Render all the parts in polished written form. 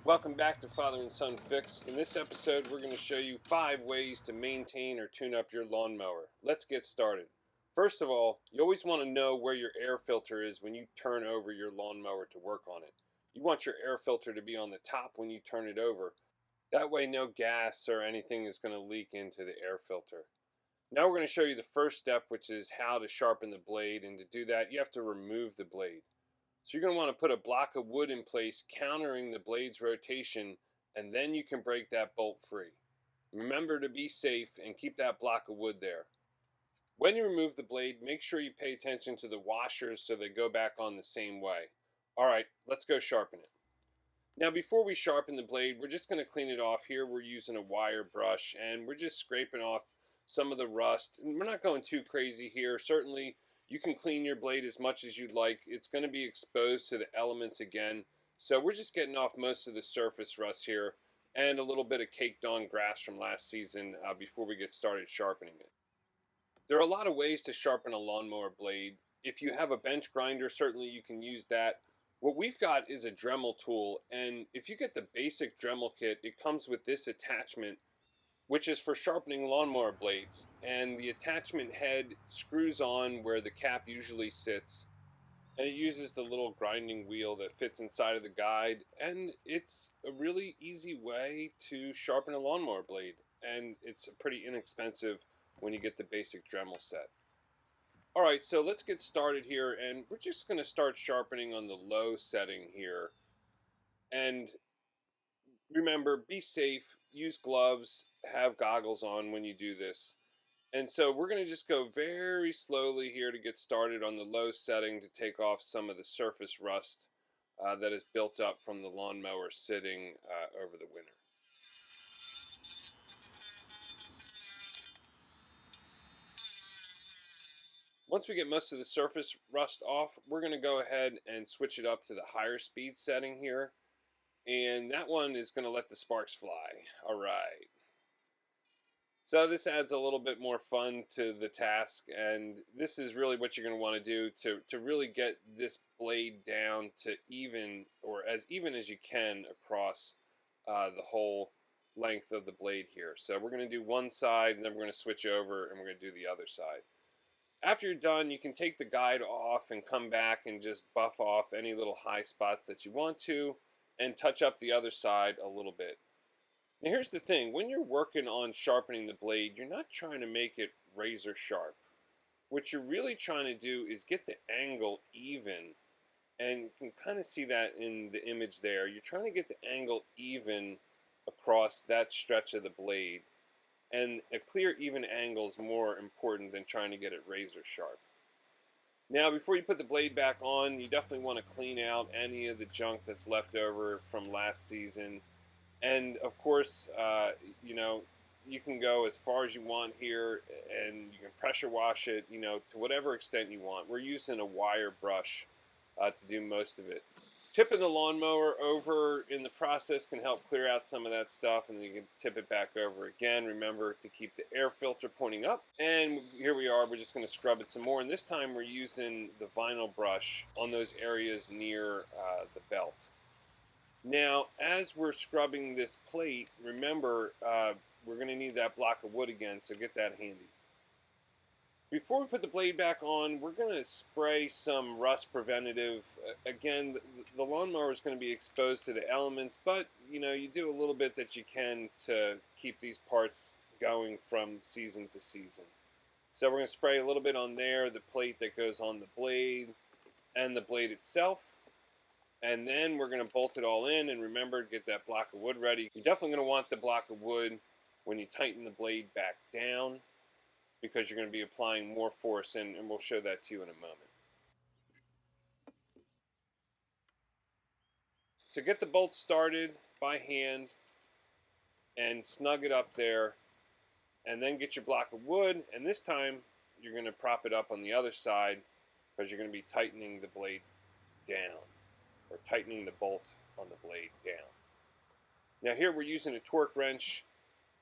Welcome back to Father and Son Fix. In this episode, we're going to show you 5 ways to maintain or tune up your lawnmower. Let's get started. First of all, you always want to know where your air filter is when you turn over your lawnmower to work on it. You want your air filter to be on the top when you turn it over. That way no gas or anything is going to leak into the air filter. Now we're going to show you the first step, which is how to sharpen the blade, and to do that you have to remove the blade. So you're going to want to put a block of wood in place countering the blade's rotation, and then you can break that bolt free. Remember to be safe and keep that block of wood there. When you remove the blade, make sure you pay attention to the washers so they go back on the same way. Alright, let's go sharpen it. Now before we sharpen the blade, we're just going to clean it off. Here we're using a wire brush and we're just scraping off some of the rust. And we're not going too crazy here. Certainly you can clean your blade as much as you'd like. It's going to be exposed to the elements again. So we're just getting off most of the surface rust here and a little bit of caked on grass from last season before we get started sharpening it. There are a lot of ways to sharpen a lawnmower blade. If you have a bench grinder, certainly you can use that. What we've got is a Dremel tool, and if you get the basic Dremel kit, it comes with this attachment, which is for sharpening lawnmower blades. And the attachment head screws on where the cap usually sits, and it uses the little grinding wheel that fits inside of the guide. And it's a really easy way to sharpen a lawnmower blade, and it's pretty inexpensive when you get the basic Dremel set. Alright, so let's get started here, and we're just going to start sharpening on the low setting here. And remember, be safe, use gloves, have goggles on when you do this. And so we're going to just go very slowly here to get started on the low setting to take off some of the surface rust that is built up from the lawnmower sitting over the winter. Once we get most of the surface rust off, we're going to go ahead and switch it up to the higher speed setting here. And that one is going to let the sparks fly. All right. So this adds a little bit more fun to the task, and this is really what you're going to want to do to really get this blade down to even, or as even as you can across the whole length of the blade here. So we're going to do one side, and then we're going to switch over, and we're going to do the other side. After you're done, you can take the guide off and come back and just buff off any little high spots that you want to and touch up the other side a little bit. Now here's the thing, when you're working on sharpening the blade, you're not trying to make it razor sharp. What you're really trying to do is get the angle even, and you can kind of see that in the image there. You're trying to get the angle even across that stretch of the blade. And a clear, even angle is more important than trying to get it razor sharp. Now, before you put the blade back on, you definitely want to clean out any of the junk that's left over from last season. And of course, you can go as far as you want here, and you can pressure wash it, to whatever extent you want. We're using a wire brush to do most of it. Tipping the lawnmower over in the process can help clear out some of that stuff, and then you can tip it back over again. Remember to keep the air filter pointing up. And here we are, we're just going to scrub it some more, and this time we're using the vinyl brush on those areas near the belt. Now, as we're scrubbing this plate, remember we're going to need that block of wood again, so get that handy. Before we put the blade back on, we're going to spray some rust preventative. Again, the lawnmower is going to be exposed to the elements, but you do a little bit that you can to keep these parts going from season to season. So we're going to spray a little bit on there, the plate that goes on the blade, and the blade itself. And then we're going to bolt it all in, and remember, get that block of wood ready. You're definitely going to want the block of wood when you tighten the blade back down, because you're going to be applying more force, and we'll show that to you in a moment. So get the bolt started by hand and snug it up there, and then get your block of wood, and this time you're going to prop it up on the other side because you're going to be tightening the blade down, or tightening the bolt on the blade down. Now here we're using a torque wrench.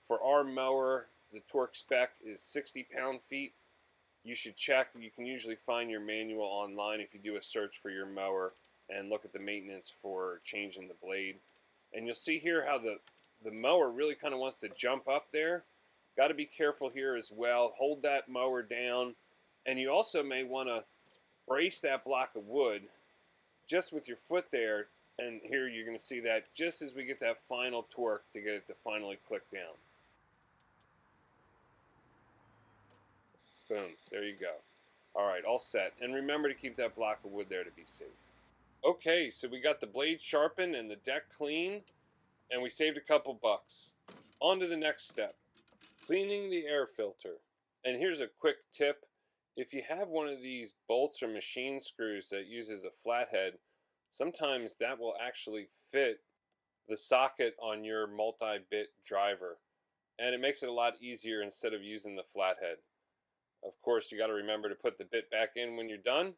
For our mower, the torque spec is 60 pound-feet. You should check. You can usually find your manual online if you do a search for your mower and look at the maintenance for changing the blade. And you'll see here how the mower really kind of wants to jump up there. Got to be careful here as well. Hold that mower down. And you also may want to brace that block of wood just with your foot there. And here you're going to see that just as we get that final torque to get it to finally click down. Boom, there you go. All right, all set. And remember to keep that block of wood there to be safe. Okay, so we got the blade sharpened and the deck clean, and we saved a couple bucks. On to the next step, cleaning the air filter. And here's a quick tip. If you have one of these bolts or machine screws that uses a flathead, sometimes that will actually fit the socket on your multi-bit driver. And it makes it a lot easier instead of using the flathead. Of course, you got to remember to put the bit back in when you're done.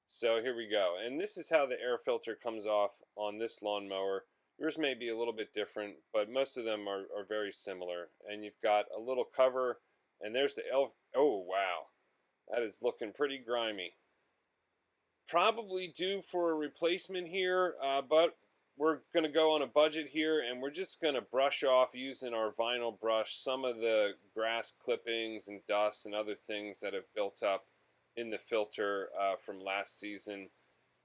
So here we go. And this is how the air filter comes off on this lawnmower. Yours may be a little bit different, but most of them are very similar. And you've got a little cover, and there's the oh, wow. That is looking pretty grimy. Probably due for a replacement here, but we're going to go on a budget here, and we're just going to brush off using our vinyl brush some of the grass clippings and dust and other things that have built up in the filter from last season.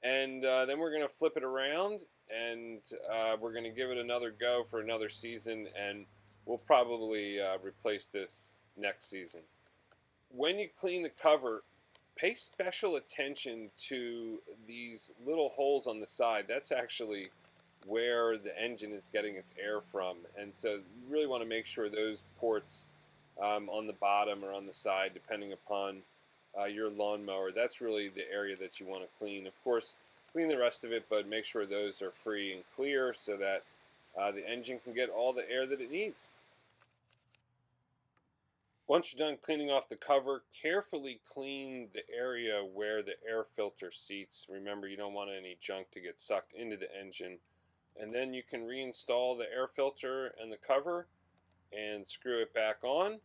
And then we're going to flip it around, and we're going to give it another go for another season, and we'll probably replace this next season. When you clean the cover, pay special attention to these little holes on the side. That's actually where the engine is getting its air from, and so you really want to make sure those ports on the bottom or on the side, depending upon your lawnmower, that's really the area that you want to clean. Of course, clean the rest of it, but make sure those are free and clear so that the engine can get all the air that it needs. Once you're done cleaning off the cover, carefully clean the area where the air filter seats. Remember, you don't want any junk to get sucked into the engine. And then you can reinstall the air filter and the cover and screw it back on.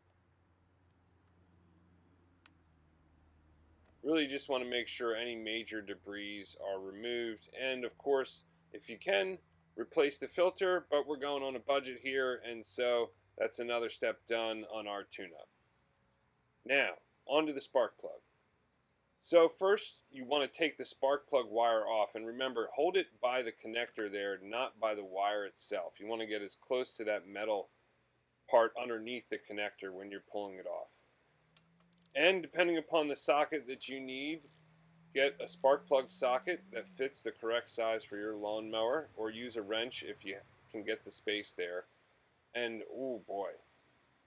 Really just want to make sure any major debris are removed. And of course, if you can, replace the filter, but we're going on a budget here, and so that's another step done on our tune-up. Now, onto the spark plug. So first, you want to take the spark plug wire off, and remember, hold it by the connector there, not by the wire itself. You want to get as close to that metal part underneath the connector when you're pulling it off. And depending upon the socket that you need, get a spark plug socket that fits the correct size for your lawnmower, or use a wrench if you can get the space there. And oh boy,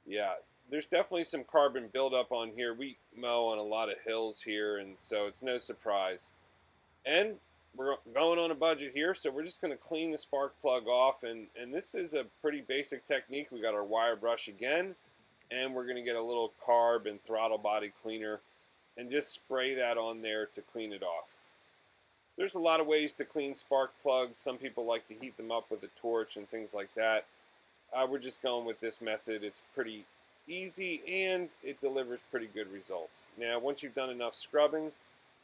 yeah, there's definitely some carbon buildup on here. We mow on a lot of hills here, and so it's no surprise. And we're going on a budget here, so we're just going to clean the spark plug off, and this is a pretty basic technique. We got our wire brush again, and we're going to get a little carb and throttle body cleaner and just spray that on there to clean it off. There's a lot of ways to clean spark plugs. Some people like to heat them up with a torch and things like that. We're just going with this method. It's pretty easy and it delivers pretty good results. Now, once you've done enough scrubbing,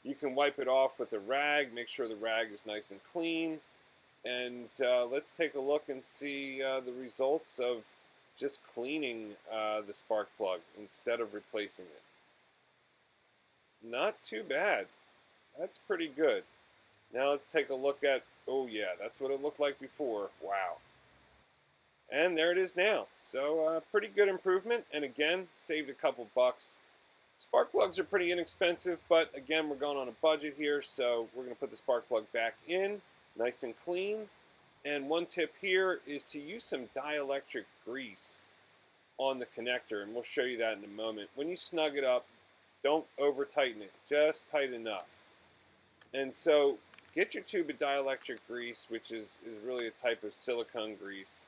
you can wipe it off with a rag. Make sure the rag is nice and clean. And let's take a look and see the results of just cleaning the spark plug instead of replacing it. Not too bad. That's pretty good. Now let's take a look at, oh yeah, that's what it looked like before. Wow. And there it is now. So pretty good improvement, and again, saved a couple bucks. Spark plugs are pretty inexpensive, but again, we're going on a budget here, so we're going to put the spark plug back in, nice and clean. And one tip here is to use some dielectric grease on the connector, and we'll show you that in a moment. When you snug it up, don't over tighten it, just tight enough. And so get your tube of dielectric grease, which is really a type of silicone grease,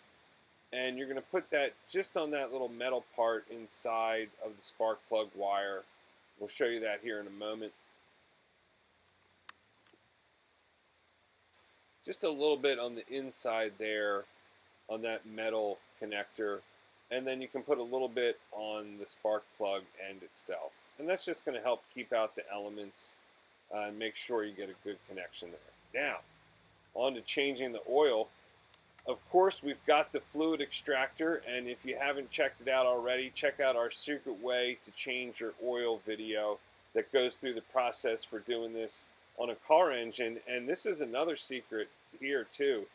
and you're going to put that just on that little metal part inside of the spark plug wire. We'll show you that here in a moment. Just a little bit on the inside there on that metal connector, and then you can put a little bit on the spark plug end itself. And that's just going to help keep out the elements and make sure you get a good connection there. Now, on to changing the oil. Of course, we've got the fluid extractor, and if you haven't checked it out already, check out our secret way to change your oil video that goes through the process for doing this on a car engine. And this is another secret here too.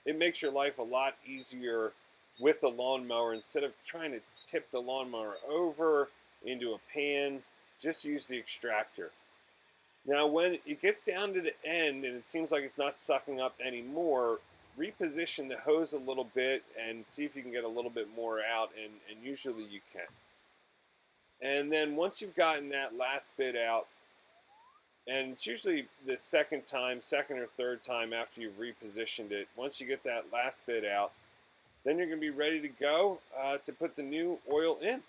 It makes your life a lot easier with the lawnmower. Instead of trying to tip the lawnmower over into a pan, just use the extractor. Now, when it gets down to the end and it seems like it's not sucking up anymore, reposition the hose a little bit and see if you can get a little bit more out, and usually you can. And then once you've gotten that last bit out, and it's usually the second or third time after you've repositioned it, once you get that last bit out, then you're going to be ready to go to put the new oil in.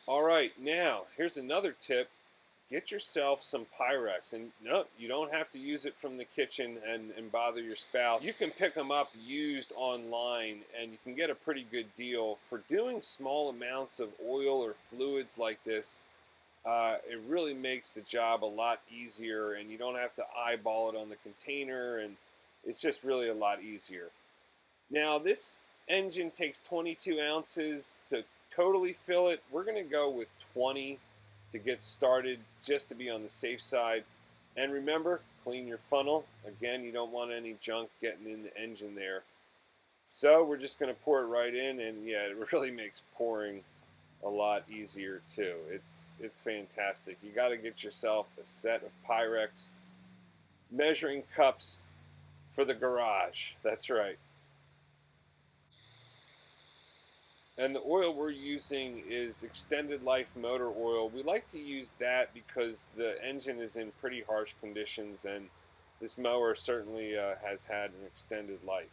All right, now here's another tip. Get yourself some Pyrex. And no, you don't have to use it from the kitchen and bother your spouse. You can pick them up used online, and you can get a pretty good deal. For doing small amounts of oil or fluids like this, it really makes the job a lot easier, and you don't have to eyeball it on the container, and it's just really a lot easier. Now, this engine takes 22 ounces to totally fill it. We're going to go with 20 to get started, just to be on the safe side. And remember, clean your funnel. Again, you don't want any junk getting in the engine there. So we're just going to pour it right in, and yeah, it really makes pouring a lot easier too. It's fantastic. You got to get yourself a set of Pyrex measuring cups for the garage. That's right. And the oil we're using is extended life motor oil. We like to use that because the engine is in pretty harsh conditions, and this mower certainly has had an extended life.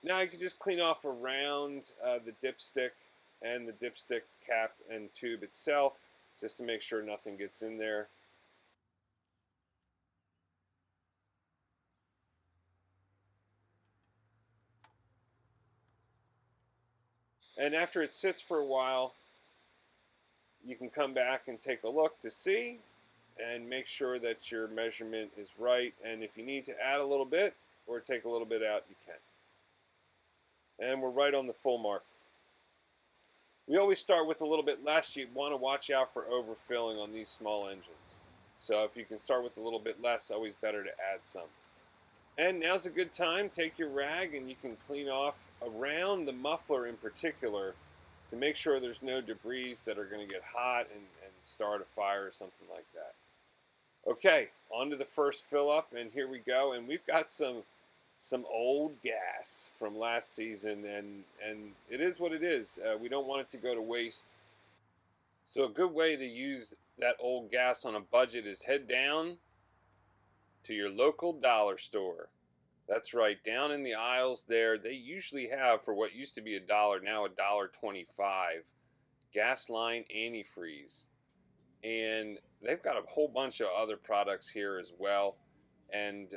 Now you can just clean off around the dipstick and the dipstick cap and tube itself, just to make sure nothing gets in there. And after it sits for a while, you can come back and take a look to see and make sure that your measurement is right. And if you need to add a little bit or take a little bit out, you can. And we're right on the full mark. We always start with a little bit less. You want to watch out for overfilling on these small engines. So if you can start with a little bit less, always better to add some. And now's a good time. Take your rag and you can clean off around the muffler in particular to make sure there's no debris that are going to get hot and start a fire or something like that. Okay, on to the first fill up, and here we go. And we've got some old gas from last season, and it is what it is. We don't want it to go to waste. So a good way to use that old gas on a budget is head down to your local dollar store. That's right, down in the aisles there, they usually have, for what used to be $1, now $1.25, gas line antifreeze. And they've got a whole bunch of other products here as well. And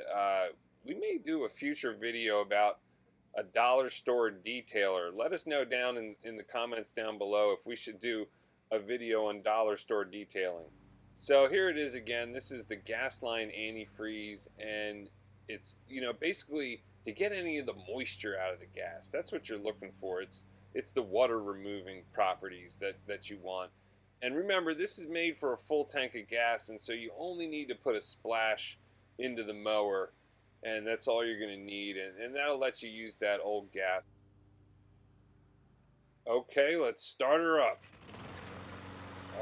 we may do a future video about a dollar store detailer. Let us know down in the comments down below if we should do a video on dollar store detailing. So here it is again. This is the gas line antifreeze, and it's, basically to get any of the moisture out of the gas. That's what you're looking for. It's the water removing properties that you want. And remember, this is made for a full tank of gas, and so you only need to put a splash into the mower, and that's all you're going to need, and that'll let you use that old gas. Okay, let's start her up.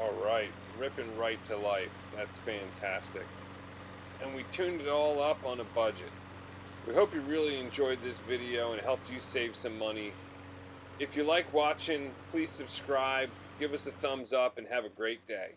All right, ripping right to life. That's fantastic. And we tuned it all up on a budget. We hope you really enjoyed this video and helped you save some money. If you like watching, please subscribe, give us a thumbs up, and have a great day.